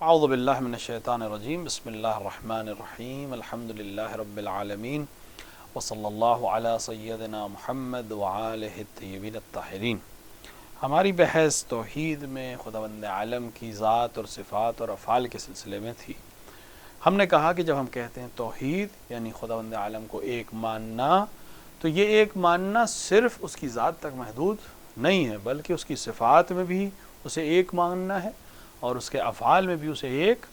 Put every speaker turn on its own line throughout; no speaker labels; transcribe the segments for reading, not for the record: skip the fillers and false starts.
اعوذ باللہ من الشیطان الرجیم بسم اللہ الرحمن الرحیم الحمدللہ رب العالمین وصلی اللہ علی سیدنا محمد وآلہ الطیبین الطاہرین۔ ہماری بحث توحید میں خداوند عالم کی ذات اور صفات اور افعال کے سلسلے میں تھی۔ ہم نے کہا کہ جب ہم کہتے ہیں توحید یعنی خداوند عالم کو ایک ماننا، تو یہ ایک ماننا صرف اس کی ذات تک محدود نہیں ہے، بلکہ اس کی صفات میں بھی اسے ایک ماننا ہے اور اس کے افعال میں بھی اسے ایک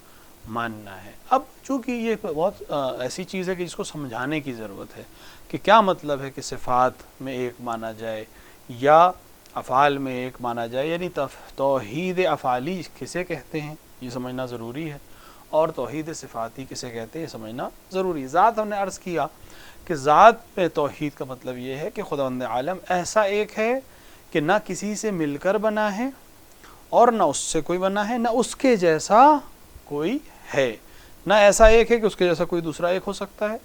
ماننا ہے۔ اب چونکہ یہ بہت ایسی چیز ہے کہ جس کو سمجھانے کی ضرورت ہے کہ کیا مطلب ہے کہ صفات میں ایک مانا جائے یا افعال میں ایک مانا جائے، یعنی توحید افعالی کسے کہتے ہیں یہ سمجھنا ضروری ہے، اور توحید صفاتی کسے کہتے ہیں یہ سمجھنا ضروری ہے۔ ذات ہم نے عرض کیا کہ ذات میں توحید کا مطلب یہ ہے کہ خداوند عالم ایسا ایک ہے کہ نہ کسی سے مل کر بنا ہے اور نہ اس سے کوئی بنا ہے، نہ اس کے جیسا کوئی ہے، نہ ایسا ایک ہے کہ اس کے جیسا کوئی دوسرا ایک ہو سکتا ہے،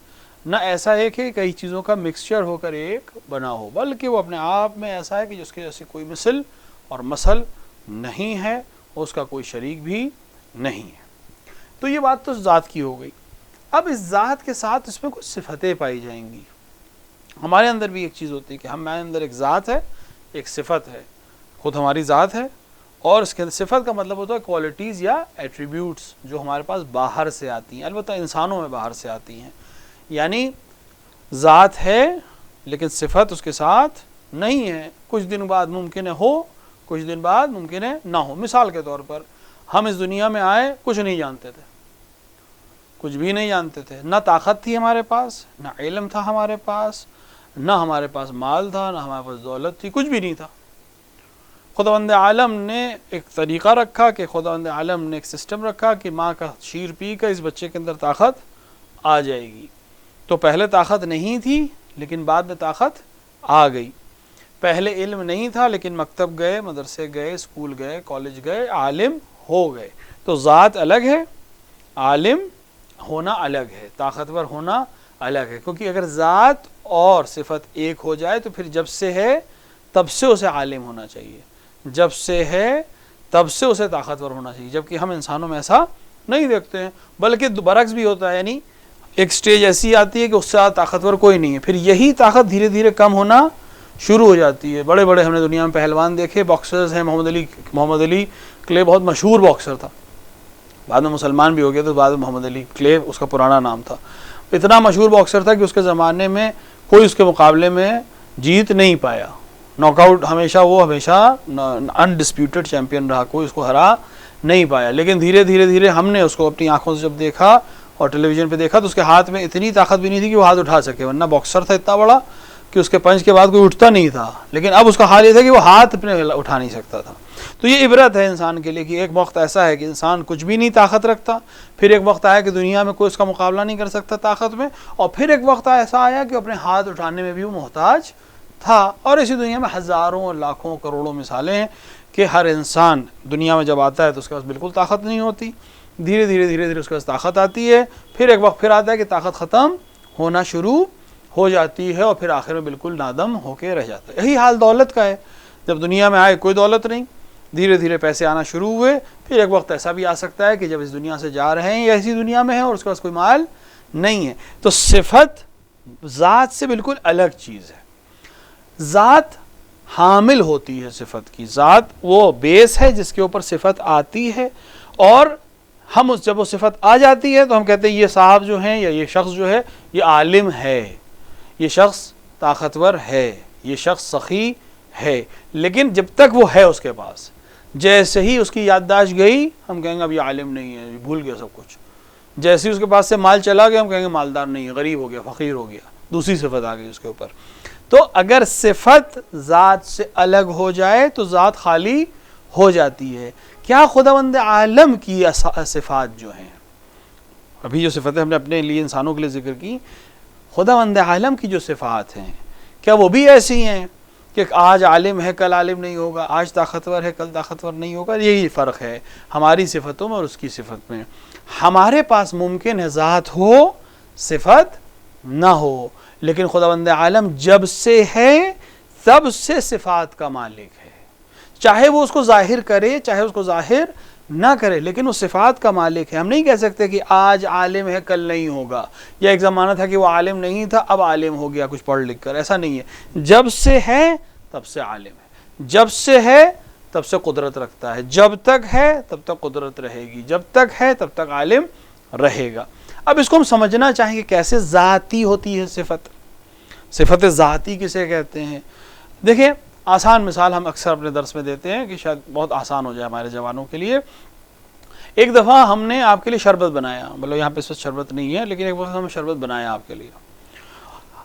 نہ ایسا ایک ہے کہ کئی چیزوں کا مکسچر ہو کر ایک بنا ہو، بلکہ وہ اپنے آپ میں ایسا ہے کہ جس کے جیسے کوئی مثل اور مثل نہیں ہے، اور اس کا کوئی شریک بھی نہیں ہے۔ تو یہ بات تو ذات کی ہو گئی۔ اب اس ذات کے ساتھ اس میں کچھ صفتیں پائی جائیں گی۔ ہمارے اندر بھی ایک چیز ہوتی ہے کہ ہمارے اندر ایک ذات ہے، ایک صفت ہے، خود ہماری ذات ہے، اور اس کے صفت کا مطلب ہوتا ہے کوالٹیز یا ایٹریبیوٹس جو ہمارے پاس باہر سے آتی ہیں، البتہ انسانوں میں باہر سے آتی ہیں۔ یعنی ذات ہے لیکن صفت اس کے ساتھ نہیں ہے، کچھ دن بعد ممکن ہے ہو، کچھ دن بعد ممکن ہے نہ ہو۔ مثال کے طور پر ہم اس دنیا میں آئے کچھ نہیں جانتے تھے، کچھ بھی نہیں جانتے تھے، نہ طاقت تھی ہمارے پاس، نہ علم تھا ہمارے پاس، نہ ہمارے پاس مال تھا، نہ ہمارے پاس دولت تھی، کچھ بھی نہیں تھا۔ خداوند عالم نے ایک طریقہ رکھا کہ خداوند عالم نے ایک سسٹم رکھا کہ ماں کا شیر پی کر اس بچے کے اندر طاقت آ جائے گی۔ تو پہلے طاقت نہیں تھی لیکن بعد میں طاقت آ گئی۔ پہلے علم نہیں تھا لیکن مکتب گئے، مدرسے گئے، اسکول گئے، کالج گئے، عالم ہو گئے۔ تو ذات الگ ہے، عالم ہونا الگ ہے، طاقتور ہونا الگ ہے، کیونکہ اگر ذات اور صفت ایک ہو جائے تو پھر جب سے ہے تب سے اسے عالم ہونا چاہیے، جب سے ہے تب سے اسے طاقتور ہونا چاہیے، جبکہ ہم انسانوں میں ایسا نہیں دیکھتے ہیں، بلکہ برعکس بھی ہوتا ہے۔ یعنی ایک سٹیج ایسی آتی ہے کہ اس سے زیادہ طاقتور کوئی نہیں ہے، پھر یہی طاقت دھیرے دھیرے کم ہونا شروع ہو جاتی ہے۔ بڑے بڑے ہم نے دنیا میں پہلوان دیکھے، باکسرز ہیں، محمد علی کلے بہت مشہور باکسر تھا، بعد میں مسلمان بھی ہو گیا، تو بعد میں محمد علی کلے اس کا پرانا نام تھا۔ اتنا مشہور باکسر تھا کہ اس کے زمانے میں کوئی اس کے مقابلے میں جیت نہیں پایا، ناک آؤٹ ہمیشہ انڈسپیوٹڈ چیمپئن رہا، کوئی اس کو ہرا نہیں پایا۔ لیکن دھیرے دھیرے ہم نے اس کو اپنی آنکھوں سے جب دیکھا اور ٹیلی ویژن پہ دیکھا تو اس کے ہاتھ میں اتنی طاقت بھی نہیں تھی کہ وہ ہاتھ اٹھا سکے، ورنہ باکسر تھا اتنا بڑا کہ اس کے پنچ کے بعد کوئی اٹھتا نہیں تھا، لیکن اب اس کا حال یہ تھا کہ وہ ہاتھ اپنے اٹھا نہیں سکتا تھا۔ تو یہ عبرت ہے انسان کے لیے کہ ایک وقت ایسا ہے کہ انسان کچھ بھی نہیں طاقت رکھتا، پھر ایک وقت آیا کہ دنیا میں کوئی اس کا مقابلہ نہیں کر سکتا طاقت میں، اور پھر ایک وقت ایسا آیا کہ اپنے ہاتھ اٹھانے میں بھی وہ محتاج تھا۔ اور اسی دنیا میں ہزاروں لاکھوں کروڑوں مثالیں ہیں کہ ہر انسان دنیا میں جب آتا ہے تو اس کے پاس بالکل طاقت نہیں ہوتی، دھیرے دھیرے اس کے پاس طاقت آتی ہے، پھر ایک وقت پھر آتا ہے کہ طاقت ختم ہونا شروع ہو جاتی ہے، اور پھر آخر میں بالکل نادم ہو کے رہ جاتا ہے۔ یہی حال دولت کا ہے، جب دنیا میں آئے کوئی دولت نہیں، دھیرے دھیرے پیسے آنا شروع ہوئے، پھر ایک وقت ایسا بھی آ سکتا ہے کہ جب اس دنیا سے جا رہے ہیں یا اسی دنیا میں ہیں اور اس کے پاس کوئی مال نہیں ہے۔ تو صفت ذات سے بالکل الگ چیز ہے۔ ذات حامل ہوتی ہے صفت کی، ذات وہ بیس ہے جس کے اوپر صفت آتی ہے، اور ہم جب وہ صفت آ جاتی ہے تو ہم کہتے ہیں یہ صاحب جو ہیں یا یہ شخص جو ہے یہ عالم ہے، یہ شخص طاقتور ہے، یہ شخص سخی ہے۔ لیکن جب تک وہ ہے اس کے پاس، جیسے ہی اس کی یادداشت گئی ہم کہیں گے اب یہ عالم نہیں ہے، بھول گیا سب کچھ۔ جیسے ہی اس کے پاس سے مال چلا گیا ہم کہیں گے مالدار نہیں ہے، غریب ہو گیا، فقیر ہو گیا، دوسری صفت آ گئی اس کے اوپر۔ تو اگر صفت ذات سے الگ ہو جائے تو ذات خالی ہو جاتی ہے۔ کیا خداوند عالم کی صفات جو ہیں، ابھی جو صفتیں ہم نے اپنے لیے انسانوں کے لیے ذکر کی، خداوند عالم کی جو صفات ہیں کیا وہ بھی ایسی ہیں کہ آج عالم ہے کل عالم نہیں ہوگا، آج طاقتور ہے کل طاقتور نہیں ہوگا؟ یہی فرق ہے ہماری صفتوں میں اور اس کی صفت میں۔ ہمارے پاس ممکن ہے ذات ہو صفت نہ ہو، لیکن خداوند عالم جب سے ہے تب سے صفات کا مالک ہے، چاہے وہ اس کو ظاہر کرے چاہے اس کو ظاہر نہ کرے، لیکن وہ صفات کا مالک ہے۔ ہم نہیں کہہ سکتے کہ آج عالم ہے کل نہیں ہوگا، یا ایک زمانہ تھا کہ وہ عالم نہیں تھا اب عالم ہو گیا کچھ پڑھ لکھ کر، ایسا نہیں ہے۔ جب سے ہے تب سے عالم ہے، جب سے ہے تب سے قدرت رکھتا ہے، جب تک ہے تب تک قدرت رہے گی، جب تک ہے تب تک عالم رہے گا۔ اب اس کو ہم سمجھنا چاہیں گے کیسے ذاتی ہوتی ہے صفت، صفت ذاتی کسے کہتے ہیں۔ دیکھیں آسان مثال ہم اکثر اپنے درس میں دیتے ہیں کہ شاید بہت آسان ہو جائے ہمارے جوانوں کے لیے۔ ایک دفعہ ہم نے آپ کے لیے شربت بنایا، مطلب یہاں پہ اس وقت شربت نہیں ہے، لیکن ایک وقت ہم نے شربت بنایا آپ کے لیے۔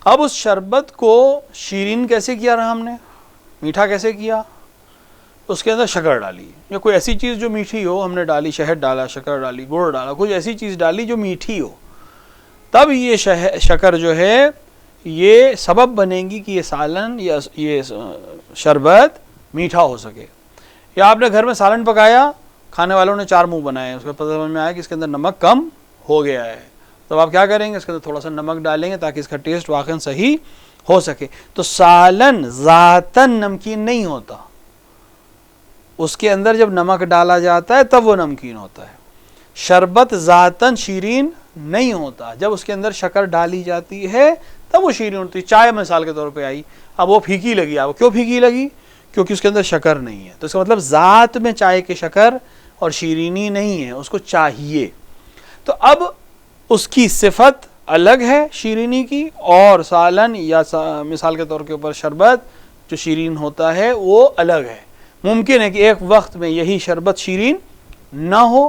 اب اس شربت کو شیرین کیسے کیا رہا، ہم نے میٹھا کیسے کیا، اس کے اندر شکر ڈالی، یا کوئی ایسی چیز جو میٹھی ہو ہم نے ڈالی، شہد ڈالا، شکر ڈالی، گڑ ڈالا، کوئی ایسی چیز ڈالی جو میٹھی ہو، تب یہ شکر جو ہے یہ سبب بنے گی کہ یہ سالن یا یہ شربت میٹھا ہو سکے۔ یا آپ نے گھر میں سالن پکایا، کھانے والوں نے 4 منہ بنائے، اس کو پتہ سمجھ میں آیا کہ اس کے اندر نمک کم ہو گیا ہے، تو آپ کیا کریں گے، اس کے اندر تھوڑا سا نمک ڈالیں گے تاکہ اس کا ٹیسٹ واقعاً صحیح ہو سکے۔ تو سالن ذاتاً نمکین نہیں ہوتا، اس کے اندر جب نمک ڈالا جاتا ہے تب وہ نمکین ہوتا ہے۔ شربت ذاتاً شیرین نہیں ہوتا، جب اس کے اندر شکر ڈالی جاتی ہے تب وہ شیرین ہوتی ہے۔ چائے مثال کے طور پہ آئی، اب وہ پھیکی لگی، آپ کیوں پھیکی لگی، کیونکہ اس کے اندر شکر نہیں ہے، تو اس کا مطلب ذات میں چائے کے شکر اور شیرینی نہیں ہے، اس کو چاہیے۔ تو اب اس کی صفت الگ ہے شیرینی کی، اور سالن یا مثال کے طور کے اوپر شربت جو شیرین ہوتا ہے وہ الگ ہے۔ ممکن ہے کہ ایک وقت میں یہی شربت شیرین نہ ہو،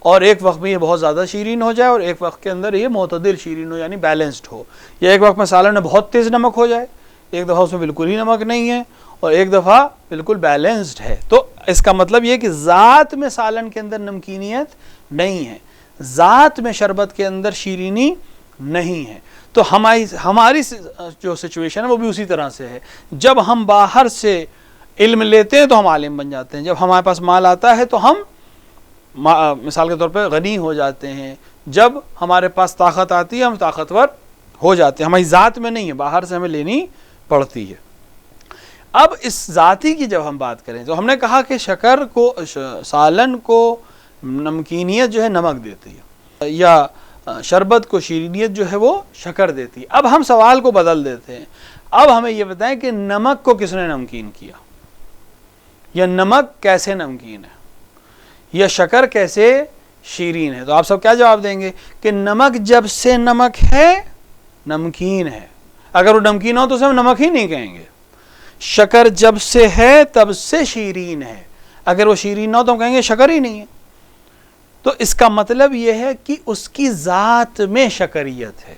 اور ایک وقت میں یہ بہت زیادہ شیرین ہو جائے، اور ایک وقت کے اندر یہ معتدل شیرین ہو، یعنی بیلنسڈ ہو، یا ایک وقت میں سالن میں بہت تیز نمک ہو جائے، ایک دفعہ اس میں بالکل ہی نمک نہیں ہے، اور ایک دفعہ بالکل بیلنسڈ ہے۔ تو اس کا مطلب یہ کہ ذات میں سالن کے اندر نمکینیت نہیں ہے، ذات میں شربت کے اندر شیرینی نہیں ہے۔ تو ہماری جو سچویشن ہے وہ بھی اسی طرح سے ہے۔ جب ہم باہر سے علم لیتے ہیں تو ہم عالم بن جاتے ہیں، جب ہمارے پاس مال آتا ہے تو ہم مثال کے طور پہ غنی ہو جاتے ہیں، جب ہمارے پاس طاقت آتی ہے ہم طاقتور ہو جاتے ہیں۔ ہماری ذات میں نہیں ہے، باہر سے ہمیں لینی پڑتی ہے۔ اب اس ذاتی کی جب ہم بات کریں تو ہم نے کہا کہ شکر کو، سالن کو نمکینیت جو ہے نمک دیتی ہے، یا شربت کو شیرینیت جو ہے وہ شکر دیتی ہے۔ اب ہم سوال کو بدل دیتے ہیں، اب ہمیں یہ بتائیں کہ نمک کو کس نے نمکین کیا، یا نمک کیسے نمکین ہے، یا شکر کیسے شیرین ہے۔ تو آپ سب کیا جواب دیں گے کہ نمک جب سے نمک ہے نمکین ہے، اگر وہ نمکین ہو تو اسے ہم نمک ہی نہیں کہیں گے۔ شکر جب سے ہے تب سے شیرین ہے، اگر وہ شیرین نہ ہو تو ہم کہیں گے شکر ہی نہیں ہے۔ تو اس کا مطلب یہ ہے کہ اس کی ذات میں شکریت ہے،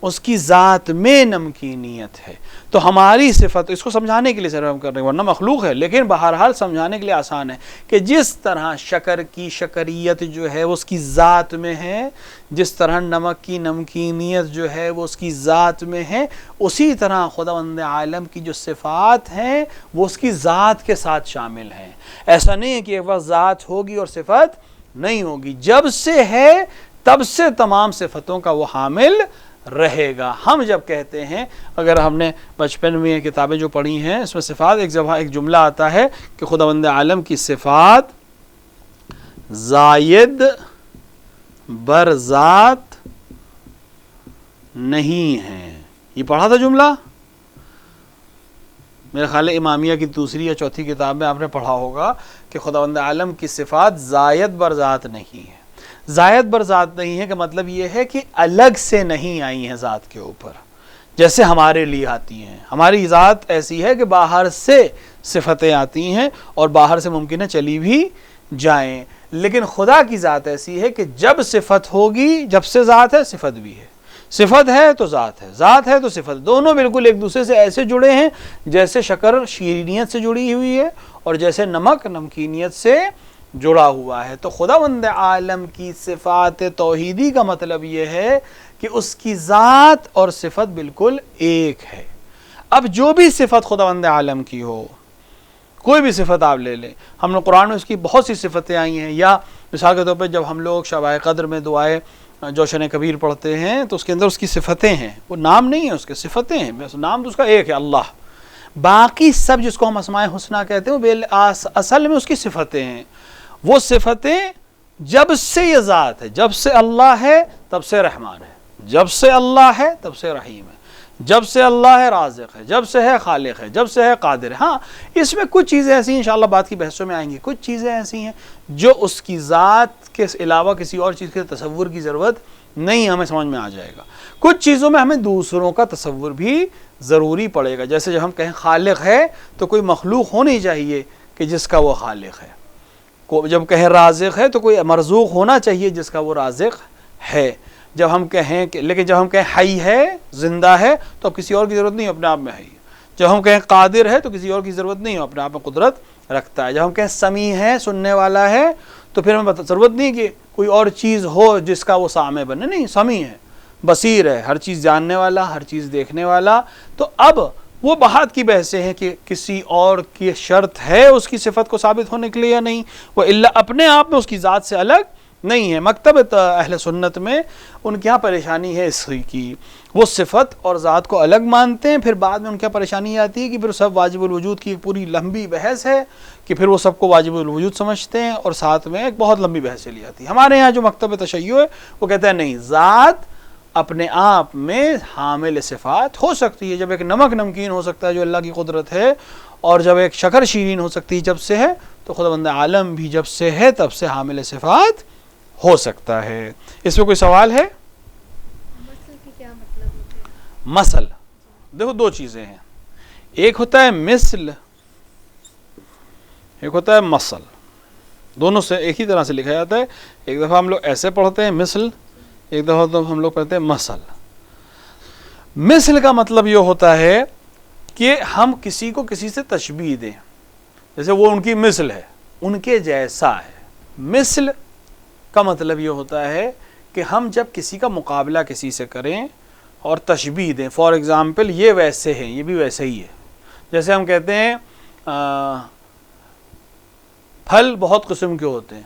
اس کی ذات میں نمکینیت ہے۔ تو ہماری صفت، اس کو سمجھانے کے لیے صرف ہم کر رہے ہیں، ورنہ مخلوق ہے، لیکن بہرحال سمجھانے کے لیے آسان ہے کہ جس طرح شکر کی شکریت جو ہے وہ اس کی ذات میں ہے، جس طرح نمک کی نمکینیت جو ہے وہ اس کی ذات میں ہے، اسی طرح خداوند عالم کی جو صفات ہیں وہ اس کی ذات کے ساتھ شامل ہیں۔ ایسا نہیں ہے کہ ایک وقت ذات ہوگی اور صفت نہیں ہوگی، جب سے ہے تب سے تمام صفتوں کا وہ حامل رہے گا۔ ہم جب کہتے ہیں، اگر ہم نے بچپن میں کتابیں جو پڑھی ہیں اس میں صفات، ایک جملہ آتا ہے کہ خداوند عالم کی صفات زائد بر ذات نہیں ہیں، یہ پڑھا تھا جملہ، میرے خیال ہے امامیہ کی دوسری یا چوتھی کتاب میں آپ نے پڑھا ہوگا کہ خداوند عالم کی صفات زائد بر ذات نہیں ہے۔ زائد بر ذات نہیں ہے کا مطلب یہ ہے کہ الگ سے نہیں آئی ہیں ذات کے اوپر، جیسے ہمارے لیے آتی ہیں۔ ہماری ذات ایسی ہے کہ باہر سے صفتیں آتی ہیں اور باہر سے ممکن ہے چلی بھی جائیں، لیکن خدا کی ذات ایسی ہے کہ جب صفت ہوگی، جب سے ذات ہے صفت بھی ہے، صفت ہے تو ذات ہے، ذات ہے تو صفت، دونوں بالکل ایک دوسرے سے ایسے جڑے ہیں جیسے شکر شیرینیت سے جڑی ہوئی ہے اور جیسے نمک نمکینیت سے جڑا ہوا ہے۔ تو خداوند عالم کی صفات توحیدی کا مطلب یہ ہے کہ اس کی ذات اور صفت بالکل ایک ہے۔ اب جو بھی صفت خداوند عالم کی ہو، کوئی بھی صفت آپ لے لیں، ہم نے قرآن میں اس کی بہت سی صفتیں آئی ہیں، یا مثال کے طور پہ جب ہم لوگ شب قدر میں دعائے جوشن کبیر پڑھتے ہیں تو اس کے اندر اس کی صفتیں ہیں، وہ نام نہیں ہے، اس کے صفتیں ہیں، بس نام تو اس کا ایک ہے اللہ، باقی سب جس کو ہم اسماء حسنہ کہتے ہیں وہ اصل میں اس کی صفتیں ہیں۔ وہ صفتیں جب سے یہ ذات ہے، جب سے اللہ ہے تب سے رحمان ہے، جب سے اللہ ہے تب سے رحیم ہے، جب سے اللہ ہے رازق ہے، جب سے ہے خالق ہے، جب سے ہے قادر ہے۔ ہاں اس میں کچھ چیزیں ایسی ہیں انشاءاللہ بعد کی بحثوں میں آئیں گی، کچھ چیزیں ایسی ہیں جو اس کی ذات کے علاوہ کسی اور چیز کے تصور کی ضرورت نہیں، ہمیں سمجھ میں آ جائے گا۔ کچھ چیزوں میں ہمیں دوسروں کا تصور بھی ضروری پڑے گا، جیسے جب ہم کہیں خالق ہے تو کوئی مخلوق ہونی چاہیے کہ جس کا وہ خالق ہے، جب کہیں رازق ہے تو کوئی مرزوق ہونا چاہیے جس کا وہ رازق ہے، جب ہم کہیں لیکن جب ہم کہیں حی ہے، زندہ ہے، تو اب کسی اور کی ضرورت نہیں، اپنے آپ میں حی ہے۔ جب ہم کہیں قادر ہے تو کسی اور کی ضرورت نہیں، اپنے آپ میں قدرت رکھتا ہے۔ جب ہم کہیں سمیع ہے، سننے والا ہے، تو پھر ہمیں ضرورت نہیں کہ کوئی اور چیز ہو جس کا وہ سامع بنے، نہیں، سمیع ہے، بصیر ہے، ہر چیز جاننے والا، ہر چیز دیکھنے والا۔ تو اب وہ بات کی بحثیں ہیں کہ کسی اور کی شرط ہے اس کی صفت کو ثابت ہونے کے لیے یا نہیں، وہ الا اپنے آپ میں اس کی ذات سے الگ نہیں ہے۔ مکتب اہل سنت میں ان کی یہاں پریشانی ہے اس کی، وہ صفت اور ذات کو الگ مانتے ہیں، پھر بعد میں ان کی پریشانی آتی ہے کہ پھر سب واجب الوجود کی ایک پوری لمبی بحث ہے کہ پھر وہ سب کو واجب الوجود سمجھتے ہیں، اور ساتھ میں ایک بہت لمبی بحث چلی آتی ہے۔ ہمارے ہیں جو مکتب تشیع ہے وہ کہتا ہے نہیں، ذات اپنے آپ میں حامل صفات ہو سکتی ہے، جب ایک نمک نمکین ہو سکتا ہے جو اللہ کی قدرت ہے، اور جب ایک شکر شیرین ہو سکتی ہے جب سے ہے، تو خداوند عالم بھی جب سے ہے تب سے حامل صفات ہو سکتا ہے۔ اس میں کوئی سوال ہے؟
مثل کی کیا مطلب ہوتا ہے؟
مثل دیکھو دو چیزیں ہیں، ایک ہوتا ہے مثل، ایک ہوتا ہے مثل، دونوں سے ایک ہی طرح سے لکھا جاتا ہے۔ ایک دفعہ ہم لوگ ایسے پڑھتے ہیں مثل، ایک دفعہ تو ہم لوگ پڑھتے ہیں مثل۔ مثل کا مطلب یہ ہوتا ہے کہ ہم کسی کو کسی سے تشبیہ دیں، جیسے وہ ان کی مثل ہے، ان کے جیسا ہے۔ مثل کا مطلب یہ ہوتا ہے کہ ہم جب کسی کا مقابلہ کسی سے کریں اور تشبیہ دیں، فار ایگزامپل یہ ویسے ہیں، یہ بھی ویسے ہی ہے۔ جیسے ہم کہتے ہیں پھل بہت قسم کے ہوتے ہیں،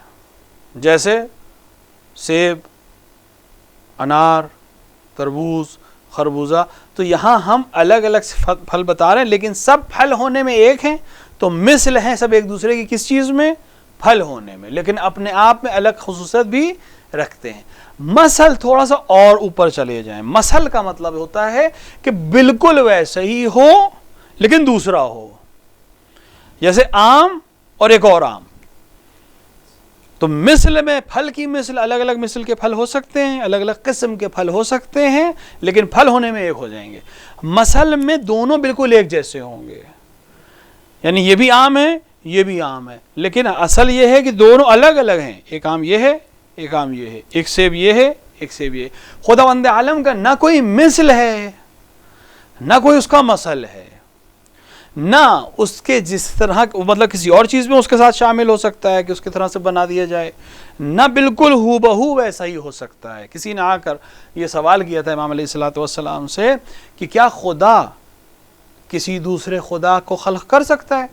جیسے سیب، انار، تربوز، خربوزہ، تو یہاں ہم الگ الگ پھل بتا رہے ہیں لیکن سب پھل ہونے میں ایک ہیں، تو مثل ہیں سب ایک دوسرے کی کس چیز میں؟ پھل ہونے میں، لیکن اپنے آپ میں الگ خصوصیت بھی رکھتے ہیں۔ مثل تھوڑا سا اور اوپر چلے جائیں، مثل کا مطلب ہوتا ہے کہ بالکل ویسے ہی ہو لیکن دوسرا ہو، جیسے آم اور ایک اور آم، تو مثل میں پھل کی مثل، الگ الگ مثل کے پھل ہو سکتے ہیں، الگ الگ قسم کے پھل ہو سکتے ہیں، لیکن پھل ہونے میں ایک ہو جائیں گے۔ مثل میں دونوں بالکل ایک جیسے ہوں گے، یعنی یہ بھی آم ہے، یہ بھی آم ہے، لیکن اصل یہ ہے کہ دونوں الگ الگ ہیں، ایک آم یہ ہے، ایک آم یہ ہے، ایک سیب یہ ہے، ایک سیب یہ ہے۔ خداوند عالم کا نہ کوئی مثل ہے نہ کوئی اس کا مثل ہے، نہ اس کے جس طرح مطلب کسی اور چیز میں اس کے ساتھ شامل ہو سکتا ہے کہ اس کی طرح سے بنا دیا جائے، نہ بالکل ہو بہو ویسا ہی ہو سکتا ہے۔ کسی نے آ کر یہ سوال کیا تھا امام علیہ الصلوۃ والسلام سے کہ کیا خدا کسی دوسرے خدا کو خلق کر سکتا ہے،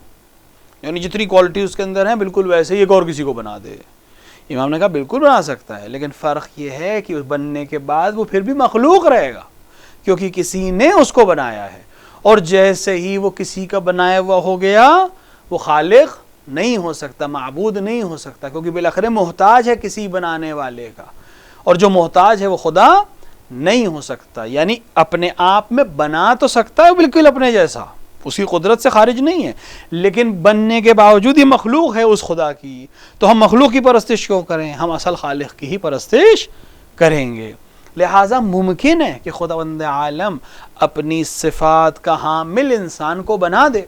یعنی جتنی کوالٹی اس کے اندر ہیں بالکل ویسے ہی ایک اور کسی کو بنا دے؟ امام نے کہا بالکل بنا سکتا ہے، لیکن فرق یہ ہے کہ اس بننے کے بعد وہ پھر بھی مخلوق رہے گا، کیونکہ کسی نے اس کو بنایا ہے، اور جیسے ہی وہ کسی کا بنایا ہوا ہو گیا وہ خالق نہیں ہو سکتا، معبود نہیں ہو سکتا، کیونکہ بالآخر محتاج ہے کسی بنانے والے کا، اور جو محتاج ہے وہ خدا نہیں ہو سکتا۔ یعنی اپنے آپ میں بنا تو سکتا ہے بالکل اپنے جیسا، اس کی قدرت سے خارج نہیں ہے، لیکن بننے کے باوجود یہ مخلوق ہے اس خدا کی، تو ہم مخلوق کی پرستش کیوں کریں؟ ہم اصل خالق کی ہی پرستش کریں گے۔ لہٰذا ممکن ہے کہ خداوند عالم اپنی صفات کا حامل انسان کو بنا دے۔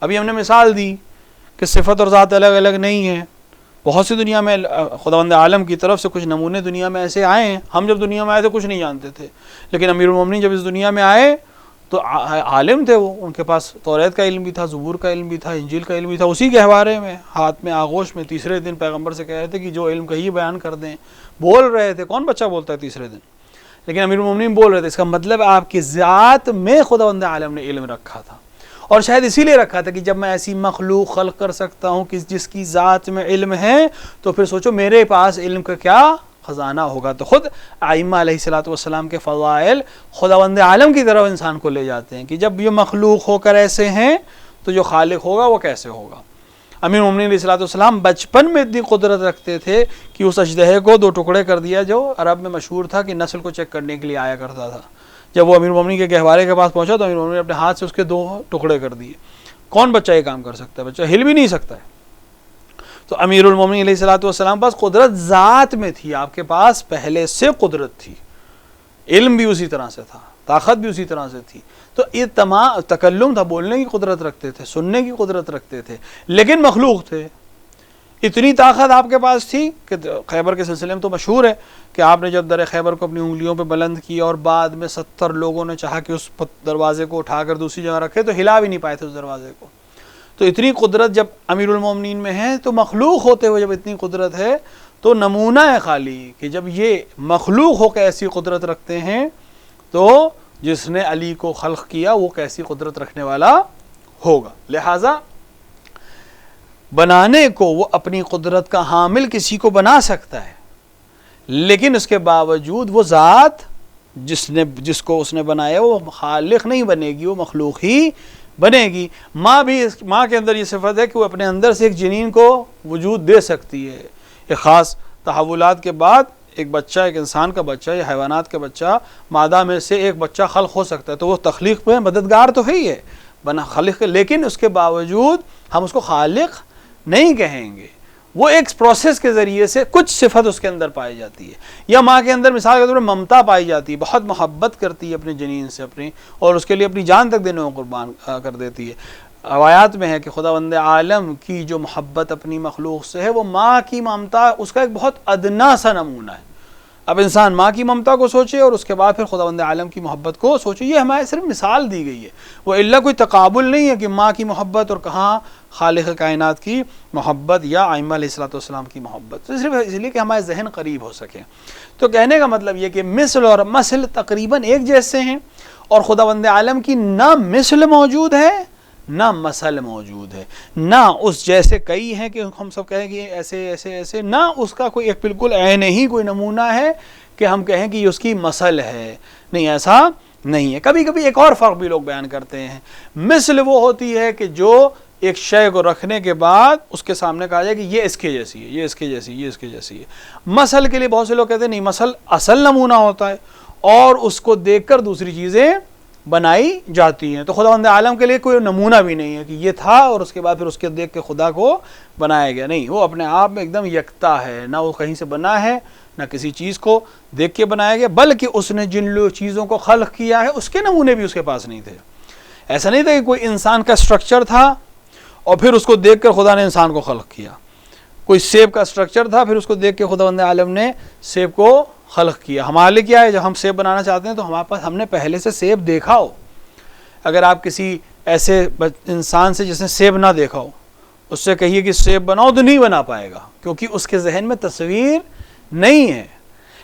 ابھی ہم نے مثال دی کہ صفت اور ذات الگ الگ نہیں ہے، بہت سی دنیا میں خداوند عالم کی طرف سے کچھ نمونے دنیا میں ایسے آئے ہیں۔ ہم جب دنیا میں آئے تو کچھ نہیں جانتے تھے، لیکن امیر المومنین جب اس دنیا میں آئے تو عالم تھے، وہ ان کے پاس توریت کا علم بھی تھا، زبور کا علم بھی تھا، انجیل کا علم بھی تھا، اسی گہوارے میں ہاتھ میں آغوش میں تیسرے دن پیغمبر سے کہہ رہے تھے کہ جو علم کہیے بیان کر دیں، بول رہے تھے۔ کون بچہ بولتا ہے تیسرے دن؟ لیکن امیر المومنین بول رہے تھے۔ اس کا مطلب آپ کی ذات میں خداوند عالم نے علم رکھا تھا، اور شاید اسی لیے رکھا تھا کہ جب میں ایسی مخلوق خلق کر سکتا ہوں کہ جس کی ذات میں علم ہے، تو پھر سوچو میرے پاس علم کا کیا خزانہ ہوگا۔ تو خود ائمہ علیہ الصلوۃ والسلام کے فضائل خداوند عالم کی طرف انسان کو لے جاتے ہیں کہ جب یہ مخلوق ہو کر ایسے ہیں تو جو خالق ہوگا وہ کیسے ہوگا۔ امیر المومنین علیہ الصلوۃ والسلام بچپن میں اتنی قدرت رکھتے تھے کہ اس اژدہے کو 2 ٹکڑے کر دیا، جو عرب میں مشہور تھا کہ نسل کو چیک کرنے کے لیے آیا کرتا تھا۔ جب وہ امیر المومنین کے گہوارے کے پاس پہنچا تو امیر المومنین نے اپنے ہاتھ سے اس کے 2 ٹکڑے کر دیے۔ کون بچہ یہ کام کر سکتا ہے؟ بچہ ہل بھی نہیں سکتا ہے۔ تو امیر المومنین علیہ الصلوۃ والسلام پاس قدرت ذات میں تھی، آپ کے پاس پہلے سے قدرت تھی، علم بھی اسی طرح سے تھا، طاقت بھی اسی طرح سے تھی۔ تو یہ تمام تکلم تھا، بولنے کی قدرت رکھتے تھے، سننے کی قدرت رکھتے تھے، لیکن مخلوق تھے۔ اتنی طاقت آپ کے پاس تھی کہ خیبر کے سلسلے میں تو مشہور ہے کہ آپ نے جب در خیبر کو اپنی انگلیوں پہ بلند کیا اور بعد میں 70 لوگوں نے چاہا کہ اس دروازے کو اٹھا کر دوسری جگہ رکھے تو ہلا بھی نہیں پائے تھے اس دروازے کو۔ تو اتنی قدرت جب امیر المومنین میں ہے تو مخلوق ہوتے ہوئے جب اتنی قدرت ہے تو نمونہ ہے خالی کہ جب یہ مخلوق ہو کے ایسی قدرت رکھتے ہیں تو جس نے علی کو خلق کیا وہ کیسی قدرت رکھنے والا ہوگا۔ لہٰذا بنانے کو وہ اپنی قدرت کا حامل کسی کو بنا سکتا ہے، لیکن اس کے باوجود وہ ذات جس کو اس نے بنایا وہ خالق نہیں بنے گی، وہ مخلوق ہی بنے گی۔ ماں کے اندر یہ صفت ہے کہ وہ اپنے اندر سے ایک جنین کو وجود دے سکتی ہے۔ ایک خاص تحولات کے بعد ایک بچہ، ایک انسان کا بچہ یا حیوانات کا بچہ، مادہ میں سے ایک بچہ خلق ہو سکتا ہے، تو وہ تخلیق میں مددگار تو ہے ہی ہے بنا خالق، لیکن اس کے باوجود ہم اس کو خالق نہیں کہیں گے۔ وہ ایک پروسیس کے ذریعے سے کچھ صفت اس کے اندر پائی جاتی ہے۔ یا ماں کے اندر مثال کے طور پر ممتا پائی جاتی ہے، بہت محبت کرتی ہے اپنے جنین سے اپنی، اور اس کے لیے اپنی جان تک دینے کو قربان کر دیتی ہے۔ روایات میں ہے کہ خداوند عالم کی جو محبت اپنی مخلوق سے ہے وہ ماں کی ممتا اس کا ایک بہت ادنا سا نمونہ ہے۔ اب انسان ماں کی ممتا کو سوچے اور اس کے بعد پھر خداوند عالم کی محبت کو سوچے، یہ ہمارے صرف مثال دی گئی ہے، وہ الا کوئی تقابل نہیں ہے کہ ماں کی محبت اور کہاں خالق کائنات کی محبت یا ائمہ علیہ الصلوۃ والسلام کی محبت، تو صرف اس لیے کہ ہمارے ذہن قریب ہو سکے۔ تو کہنے کا مطلب یہ کہ مثل اور مثل تقریباً ایک جیسے ہیں، اور خداوند عالم کی نہ مثل موجود ہے نہ مثل موجود ہے، نہ اس جیسے کئی ہیں کہ ہم سب کہیں کہ ایسے ایسے ایسے، نہ اس کا کوئی ایک بالکل عین ہی کوئی نمونہ ہے کہ ہم کہیں کہ یہ اس کی مثل ہے، نہیں، ایسا نہیں ہے۔ کبھی کبھی ایک اور فرق بھی لوگ بیان کرتے ہیں، مثل وہ ہوتی ہے کہ جو ایک شے کو رکھنے کے بعد اس کے سامنے کہا جائے کہ یہ اس کے جیسی ہے، یہ اس کے جیسی، یہ اس کے جیسی ہے۔ مثل کے لیے بہت سے لوگ کہتے ہیں نہیں، مثل اصل نمونہ ہوتا ہے اور اس کو دیکھ کر دوسری چیزیں بنائی جاتی ہیں۔ تو خداوند عالم کے لیے کوئی نمونہ بھی نہیں ہے کہ یہ تھا اور اس کے بعد پھر اس کے دیکھ کے خدا کو بنایا گیا، نہیں، وہ اپنے آپ میں ایک دم یکتا ہے، نہ وہ کہیں سے بنا ہے نہ کسی چیز کو دیکھ کے بنایا گیا، بلکہ اس نے جن چیزوں کو خلق کیا ہے اس کے نمونے بھی اس کے پاس نہیں تھے۔ ایسا نہیں تھا کہ کوئی انسان کا اسٹرکچر تھا اور پھر اس کو دیکھ کر خدا نے انسان کو خلق کیا، کوئی سیب کا اسٹرکچر تھا پھر اس کو دیکھ کے خداوند عالم نے سیب کو خلق کیا۔ ہمارے لیے کیا ہے، جب ہم سیب بنانا چاہتے ہیں تو ہمارے پاس ہم نے پہلے سے سیب دیکھا ہو۔ اگر آپ کسی ایسے انسان سے جس نے سیب نہ دیکھا ہو اس سے کہیے کہ سیب بناؤ تو نہیں بنا پائے گا، کیونکہ اس کے ذہن میں تصویر نہیں ہے۔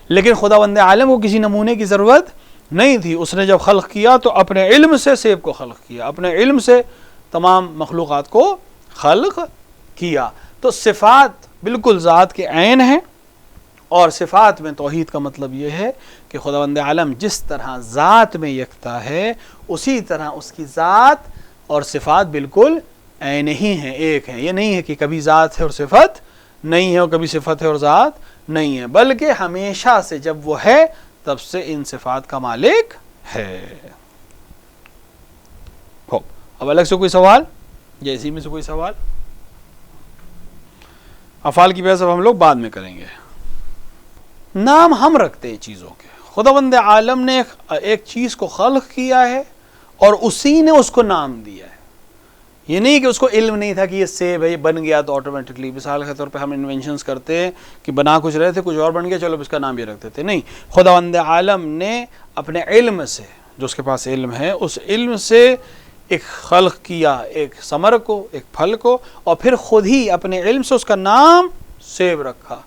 لیکن خداوند عالم کو کسی نمونے کی ضرورت نہیں تھی، اس نے جب خلق کیا تو اپنے علم سے سیب کو خلق کیا، اپنے علم سے تمام مخلوقات کو خلق کیا۔ تو صفات بالکل ذات کے عین ہیں، اور صفات میں توحید کا مطلب یہ ہے کہ خداوند عالم جس طرح ذات میں یکتا ہے اسی طرح اس کی ذات اور صفات بالکل عین ہی ہیں، ایک ہیں۔ یہ نہیں ہے کہ کبھی ذات ہے اور صفت نہیں ہے اور کبھی صفت ہے اور ذات نہیں ہے، بلکہ ہمیشہ سے جب وہ ہے تب سے ان صفات کا مالک ہے۔ اب الگ سے کوئی سوال یا اسی میں سے کوئی سوال؟ افعال کی بحث اب ہم لوگ بعد میں کریں گے۔ نام ہم رکھتے ہیں چیزوں کے، خداوند عالم نے ایک چیز کو خلق کیا ہے اور اسی نے اس کو نام دیا ہے۔ یہ نہیں کہ اس کو علم نہیں تھا کہ یہ سیب ہے، یہ بن گیا تو آٹومیٹکلی، مثال کے طور پہ ہم انوینشنز کرتے ہیں کہ بنا کچھ رہے تھے کچھ اور بن گیا، چلو اس کا نام یہ رکھ دیتے، نہیں، خداوند عالم نے اپنے علم سے، جو اس کے پاس علم ہے، اس علم سے ایک خلق کیا، ایک ثمر کو، ایک پھل کو، اور پھر خود ہی اپنے علم سے اس کا نام سیب رکھا۔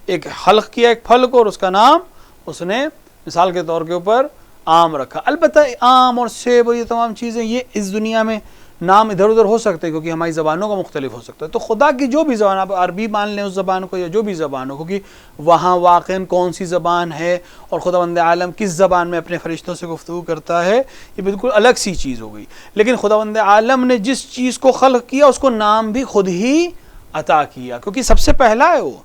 ایک خلق کیا ایک پھل کو اور اس کا نام اس نے مثال کے طور کے اوپر آم رکھا۔ البتہ آم اور سیب اور یہ تمام چیزیں یہ اس دنیا میں نام ادھر ادھر ہو سکتے ہیں کیونکہ ہماری زبانوں کا مختلف ہو سکتا ہے، تو خدا کی جو بھی زبان، آپ عربی مان لیں اس زبان کو یا جو بھی زبان ہو، کیونکہ وہاں واقعاً کون سی زبان ہے اور خداوند عالم کس زبان میں اپنے فرشتوں سے گفتگو کرتا ہے، یہ بالکل الگ سی چیز ہو گئی۔ لیکن خداوند عالم نے جس چیز کو خلق کیا اس کو نام بھی خود ہی عطا کیا، کیونکہ سب سے پہلا ہے وہ.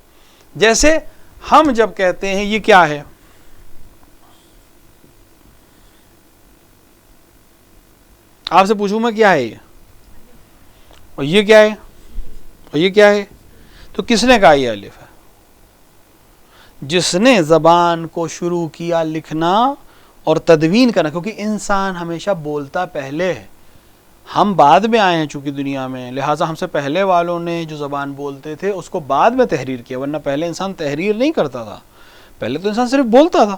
جیسے ہم جب کہتے ہیں یہ کیا ہے، آپ سے پوچھوں میں کیا ہے یہ، اور یہ کیا ہے، اور یہ کیا ہے، تو کس نے کہا یہ الف ہے؟ جس نے زبان کو شروع کیا لکھنا اور تدوین کرنا، کیونکہ انسان ہمیشہ بولتا پہلے ہے. ہم بعد میں آئے ہیں چونکہ دنیا میں، لہٰذا ہم سے پہلے والوں نے جو زبان بولتے تھے اس کو بعد میں تحریر کیا، ورنہ پہلے انسان تحریر نہیں کرتا تھا، پہلے تو انسان صرف بولتا تھا.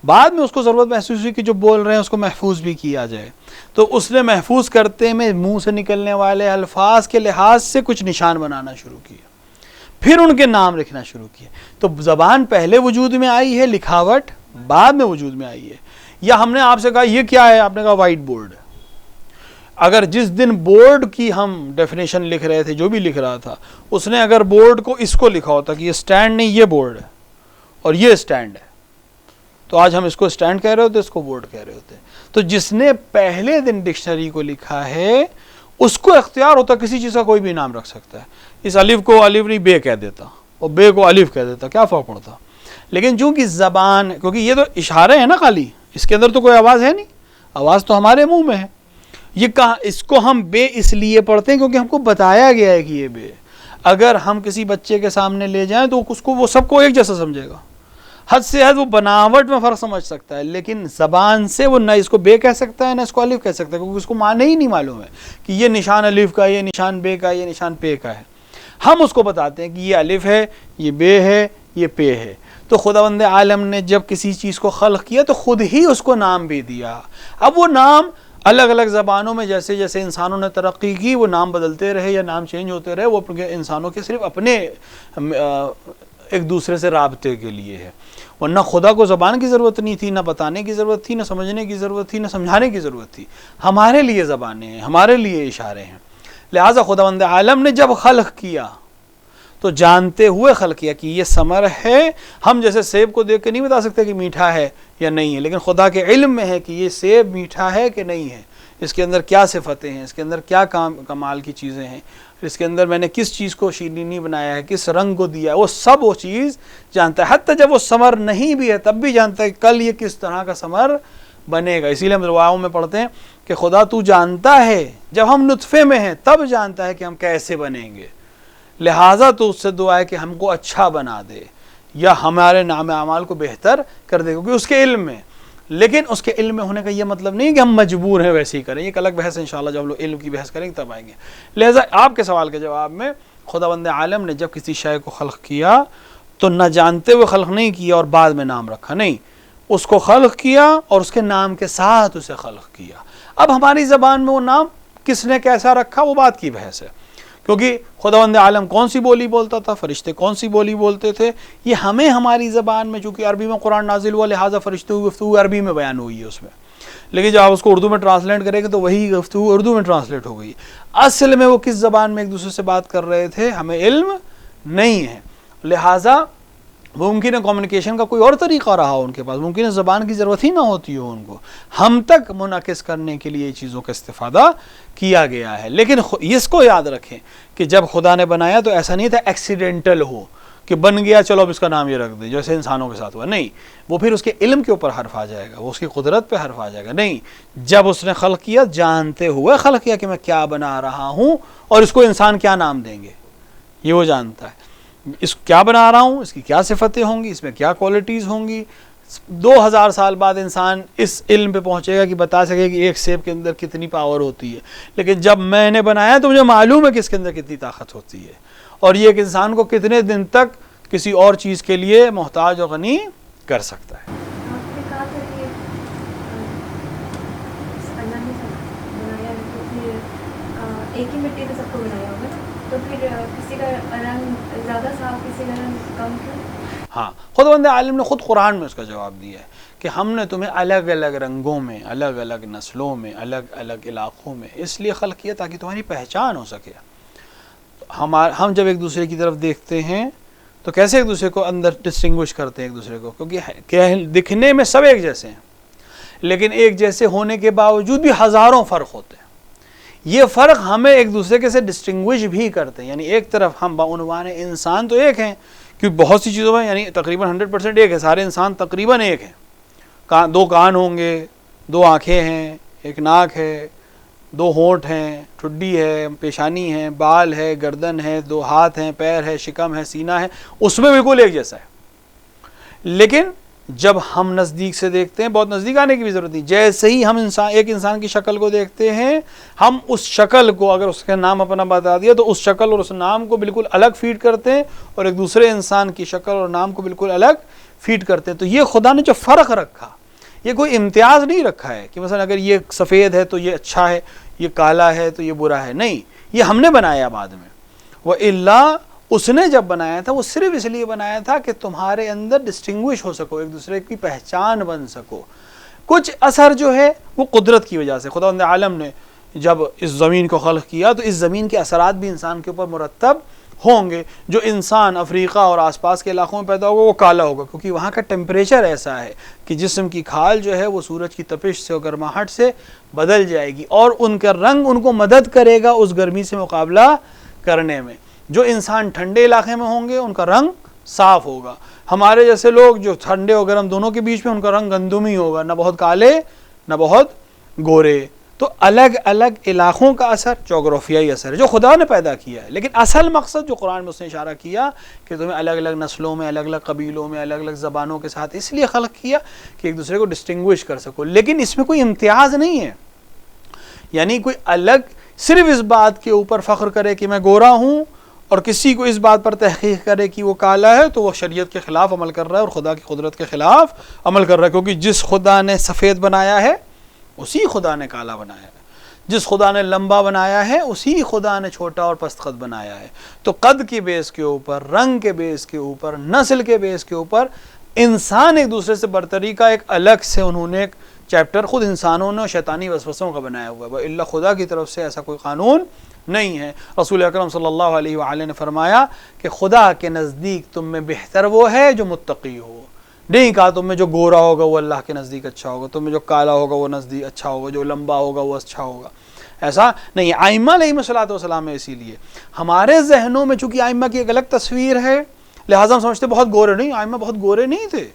بعد میں اس کو ضرورت محسوس ہوئی کہ جو بول رہے ہیں اس کو محفوظ بھی کیا جائے، تو اس نے محفوظ کرتے میں منہ سے نکلنے والے الفاظ کے لحاظ سے کچھ نشان بنانا شروع کیا، پھر ان کے نام لکھنا شروع کیے. تو زبان پہلے وجود میں آئی ہے، لکھاوٹ بعد میں وجود میں آئی ہے. یا ہم نے آپ سے کہا یہ کیا ہے، آپ نے کہا وائٹ بورڈ. اگر جس دن بورڈ کی ہم ڈیفینیشن لکھ رہے تھے، جو بھی لکھ رہا تھا، اس نے اگر بورڈ کو اس کو لکھا ہوتا کہ یہ سٹینڈ نہیں، یہ بورڈ ہے اور یہ سٹینڈ ہے، تو آج ہم اس کو سٹینڈ کہہ رہے ہوتے، اس کو بورڈ کہہ رہے ہوتے. تو جس نے پہلے دن ڈکشنری کو لکھا ہے اس کو اختیار ہوتا کسی چیز کا کوئی بھی نام رکھ سکتا ہے. اس الف کو الف نہیں بے کہہ دیتا، اور بے کو الف کہہ دیتا، کیا فرق پڑتا. لیکن چونکہ زبان، کیونکہ یہ تو اشارے ہیں نا خالی، اس کے اندر تو کوئی آواز ہے نہیں، آواز تو ہمارے منہ میں ہے. یہ کہاں، اس کو ہم بے اس لیے پڑھتے ہیں کیونکہ ہم کو بتایا گیا ہے کہ یہ بے. اگر ہم کسی بچے کے سامنے لے جائیں تو اس کو، وہ سب کو ایک جیسا سمجھے گا. حد سے حد وہ بناوٹ میں فرق سمجھ سکتا ہے، لیکن زبان سے وہ نہ اس کو بے کہہ سکتا ہے نہ اس کو الف کہہ سکتا ہے، کیونکہ اس کو معنی ہی نہیں معلوم ہے کہ یہ نشان الف کا، یہ نشان بے کا، یہ نشان پے کا ہے. ہم اس کو بتاتے ہیں کہ یہ الف ہے، یہ بے ہے، یہ پے ہے. تو خداوند عالم نے جب کسی چیز کو خلق کیا تو خود ہی اس کو نام بھی دیا. اب وہ نام الگ الگ زبانوں میں جیسے جیسے انسانوں نے ترقی کی، وہ نام بدلتے رہے یا نام چینج ہوتے رہے. وہ انسانوں کے صرف اپنے ایک دوسرے سے رابطے کے لیے ہے، ورنہ خدا کو زبان کی ضرورت نہیں تھی، نہ بتانے کی ضرورت تھی، نہ سمجھنے کی ضرورت تھی، نہ سمجھانے کی ضرورت تھی. ہمارے لیے زبانیں ہیں، ہمارے لیے اشارے ہیں. لہٰذا خداوند عالم نے جب خلق کیا تو جانتے ہوئے خلق کیا کہ یہ ثمر ہے. ہم جیسے سیب کو دیکھ کے نہیں بتا سکتے کہ میٹھا ہے یا نہیں ہے، لیکن خدا کے علم میں ہے کہ یہ سیب میٹھا ہے کہ نہیں ہے، اس کے اندر کیا صفتیں ہیں، اس کے اندر کیا کمال کی چیزیں ہیں، اس کے اندر میں نے کس چیز کو شیرینی بنایا ہے، کس رنگ کو دیا ہے، وہ سب وہ چیز جانتا ہے. حتیٰ جب وہ ثمر نہیں بھی ہے تب بھی جانتا ہے کہ کل یہ کس طرح کا ثمر بنے گا. اسی لیے ہم روایوں میں پڑھتے ہیں کہ خدا تو جانتا ہے، جب ہم نطفے میں ہیں تب جانتا ہے کہ ہم کیسے بنیں گے. لہٰذا تو اس سے دعا ہے کہ ہم کو اچھا بنا دے یا ہمارے نام اعمال کو بہتر کر دے، کیونکہ اس کے علم میں. لیکن اس کے علم میں ہونے کا یہ مطلب نہیں کہ ہم مجبور ہیں ویسے ہی کریں. یہ ایک الگ بحث ہے، انشاءاللہ جب ہم لوگ علم کی بحث کریں گے تب آئیں گے. لہٰذا آپ کے سوال کے جواب میں خداوند عالم نے جب کسی شے کو خلق کیا تو نہ جانتے ہوئے خلق نہیں کیا اور بعد میں نام رکھا، نہیں، اس کو خلق کیا اور اس کے نام کے ساتھ اسے خلق کیا. اب ہماری زبان میں وہ نام کس نے کیسا رکھا وہ بات کی بحث ہے، کیونکہ خداوند عالم کون سی بولی بولتا تھا، فرشتے کون سی بولی بولتے تھے، یہ ہمیں ہماری زبان میں، چونکہ عربی میں قرآن نازل ہوا لہٰذا فرشتوں کی گفتگو عربی میں بیان ہوئی ہے اس میں. لیکن جب آپ اس کو اردو میں ٹرانسلیٹ کریں گے تو وہی گفتگو اردو میں ٹرانسلیٹ ہو گئی. اصل میں وہ کس زبان میں ایک دوسرے سے بات کر رہے تھے ہمیں علم نہیں ہے. لہٰذا ممکن ہے کمیونیکیشن کا کوئی اور طریقہ رہا ہو ان کے پاس، ممکن ہے زبان کی ضرورت ہی نہ ہوتی ہو ان کو. ہم تک منعکس کرنے کے لیے چیزوں کا استفادہ کیا گیا ہے. لیکن اس کو یاد رکھیں کہ جب خدا نے بنایا تو ایسا نہیں تھا ایکسیڈنٹل ہو کہ بن گیا چلو اب اس کا نام یہ رکھ دیں جیسے انسانوں کے ساتھ ہوا. نہیں، وہ پھر اس کے علم کے اوپر حرف آ جائے گا، وہ اس کی قدرت پہ حرف آ جائے گا. نہیں، جب اس نے خلق کیا جانتے ہوئے خلق کیا کہ میں کیا بنا رہا ہوں اور اس کو انسان کیا نام دیں گے یہ وہ جانتا ہے. اس کو کیا بنا رہا ہوں، اس کی کیا صفتیں ہوں گی، اس میں کیا کوالٹیز ہوں گی. 2000 سال بعد انسان اس علم پہ پہنچے گا کہ بتا سکے کہ ایک سیب کے اندر کتنی پاور ہوتی ہے. لیکن جب میں نے بنایا تو مجھے معلوم ہے کہ اس کے اندر کتنی طاقت ہوتی ہے اور یہ ایک انسان کو کتنے دن تک کسی اور چیز کے لیے محتاج اور غنی کر سکتا ہے.
آپ نے کہا تھا کہ اللہ نے بنایا ہے تو پھر ایک ہی مٹی میں سب کو بنایا ہوگا نا، تو پھر کسی کا رنگ زیادہ صاف کسی کا رنگ کم کیوں؟
ہاں، خداوند عالم نے خود قرآن میں اس کا جواب دیا ہے کہ ہم نے تمہیں الگ الگ رنگوں میں، الگ الگ نسلوں میں، الگ الگ علاقوں میں اس لیے خلق کیا تاکہ تمہاری پہچان ہو سکے. ہم جب ایک دوسرے کی طرف دیکھتے ہیں تو کیسے ایک دوسرے کو اندر ڈسٹنگوش کرتے ہیں ایک دوسرے کو، کیونکہ دکھنے میں سب ایک جیسے ہیں لیکن ایک جیسے ہونے کے باوجود بھی ہزاروں فرق ہوتے ہیں. یہ فرق ہمیں ایک دوسرے کے سے ڈسٹنگوش بھی کرتے ہیں. یعنی ایک طرف ہم بعنوان انسان تو ایک ہیں کیونکہ بہت سی چیزوں میں یعنی تقریباً 100% ایک ہے، سارے انسان تقریباً ایک ہیں. 2 کان ہوں گے، 2 آنکھیں ہیں، 1 ناک ہے، 2 ہونٹ ہیں، ٹھڈی ہے، پیشانی ہے، بال ہے، گردن ہے، 2 ہاتھ ہیں، پیر ہے، شکم ہے، سینہ ہے، اس میں بالکل ایک جیسا ہے. لیکن جب ہم نزدیک سے دیکھتے ہیں، بہت نزدیک آنے کی بھی ضرورت نہیں، جیسے ہی ہم ایک انسان کی شکل کو دیکھتے ہیں، ہم اس شکل کو اگر اس کا نام اپنا بتا دیا تو اس شکل اور اس نام کو بالکل الگ فیڈ کرتے ہیں، اور ایک دوسرے انسان کی شکل اور نام کو بالکل الگ فیڈ کرتے ہیں. تو یہ خدا نے جو فرق رکھا، یہ کوئی امتیاز نہیں رکھا ہے کہ مثلا اگر یہ سفید ہے تو یہ اچھا ہے، یہ کالا ہے تو یہ برا ہے. نہیں، یہ ہم نے بنایا بعد میں. وَإِلَّا اس نے جب بنایا تھا وہ صرف اس لیے بنایا تھا کہ تمہارے اندر ڈسٹنگوش ہو سکو، ایک دوسرے کی پہچان بن سکو. کچھ اثر جو ہے وہ قدرت کی وجہ سے، خداوند عالم نے جب اس زمین کو خلق کیا تو اس زمین کے اثرات بھی انسان کے اوپر مرتب ہوں گے. جو انسان افریقہ اور آس پاس کے علاقوں میں پیدا ہوگا وہ کالا ہوگا، کیونکہ وہاں کا ٹیمپریچر ایسا ہے کہ جسم کی کھال جو ہے وہ سورج کی تپش سے اور گرماہٹ سے بدل جائے گی، اور ان کا رنگ ان کو مدد کرے گا اس گرمی سے مقابلہ کرنے میں. جو انسان ٹھنڈے علاقے میں ہوں گے ان کا رنگ صاف ہوگا. ہمارے جیسے لوگ جو ٹھنڈے اور گرم دونوں کے بیچ میں، ان کا رنگ گندمی ہوگا، نہ بہت کالے نہ بہت گورے. تو الگ الگ علاقوں کا اثر جغرافیائی اثر ہے جو خدا نے پیدا کیا ہے. لیکن اصل مقصد جو قرآن میں اس نے اشارہ کیا کہ تمہیں الگ الگ نسلوں میں، الگ الگ قبیلوں میں، الگ الگ زبانوں کے ساتھ اس لیے خلق کیا کہ ایک دوسرے کو ڈسٹنگوش کر سکو. لیکن اس میں کوئی امتیاز نہیں ہے، یعنی کوئی الگ صرف اس بات کے اوپر فخر کرے کہ میں گورا ہوں اور کسی کو اس بات پر تحقیق کرے کہ وہ کالا ہے تو وہ شریعت کے خلاف عمل کر رہا ہے اور خدا کی قدرت کے خلاف عمل کر رہا ہے. کیونکہ جس خدا نے سفید بنایا ہے اسی خدا نے کالا بنایا ہے، جس خدا نے لمبا بنایا ہے اسی خدا نے چھوٹا اور پست قد بنایا ہے. تو قد کے بیس کے اوپر، رنگ کے بیس کے اوپر، نسل کے بیس کے اوپر انسان ایک دوسرے سے برتری کا ایک الگ سے انہوں نے ایک چیپٹر خود انسانوں نے شیطانی وسوسوں کا بنایا ہوا ہے. وَإِلَّا خدا کی طرف سے ایسا کوئی قانون نہیں ہے. رسول اکرم صلی اللہ علیہ وآلہ نے فرمایا کہ خدا کے نزدیک تم میں بہتر وہ ہے جو متقی ہو. نہیں کہا تم میں جو گورا ہوگا وہ اللہ کے نزدیک اچھا ہوگا، تم میں جو کالا ہوگا وہ نزدیک اچھا ہوگا، جو لمبا ہوگا وہ اچھا ہوگا. ایسا نہیں. ائمہ علیہ الصلوۃ والسلام ہے، اسی لیے ہمارے ذہنوں میں چونکہ ائمہ کی ایک الگ تصویر ہے لہٰذا ہم سمجھتے بہت گورے. نہیں، ائمہ بہت گورے نہیں تھے.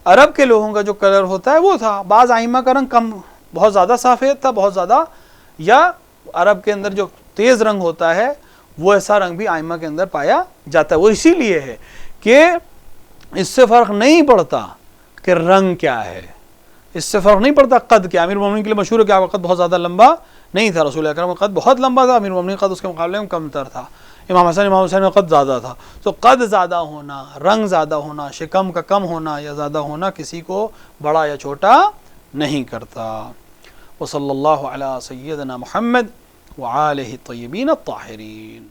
عرب کے لوگوں کا جو کلر ہوتا ہے وہ تھا. بعض ائمہ کا رنگ کم، بہت زیادہ سفید تھا، بہت زیادہ، یا عرب کے اندر جو تیز رنگ ہوتا ہے وہ ایسا رنگ بھی ائمہ کے اندر پایا جاتا ہے. وہ اسی لیے ہے کہ اس سے فرق نہیں پڑتا کہ رنگ کیا ہے، اس سے فرق نہیں پڑتا قد کیا. امیر المومنین کے لیے مشہور ہے کہ آپ کا قد بہت زیادہ لمبا نہیں تھا، رسول اکرم کا قد بہت لمبا تھا، امیر المومنین کا قد اس کے مقابلے میں کم تر تھا. امام حسن امام حسین کا قد زیادہ تھا. تو قد زیادہ ہونا، رنگ زیادہ ہونا، شکم کا کم ہونا یا زیادہ ہونا کسی کو بڑا یا چھوٹا نہیں کرتا. وصلی اللہ علی سیدنا محمد وآلہ الطیبین الطاہرین.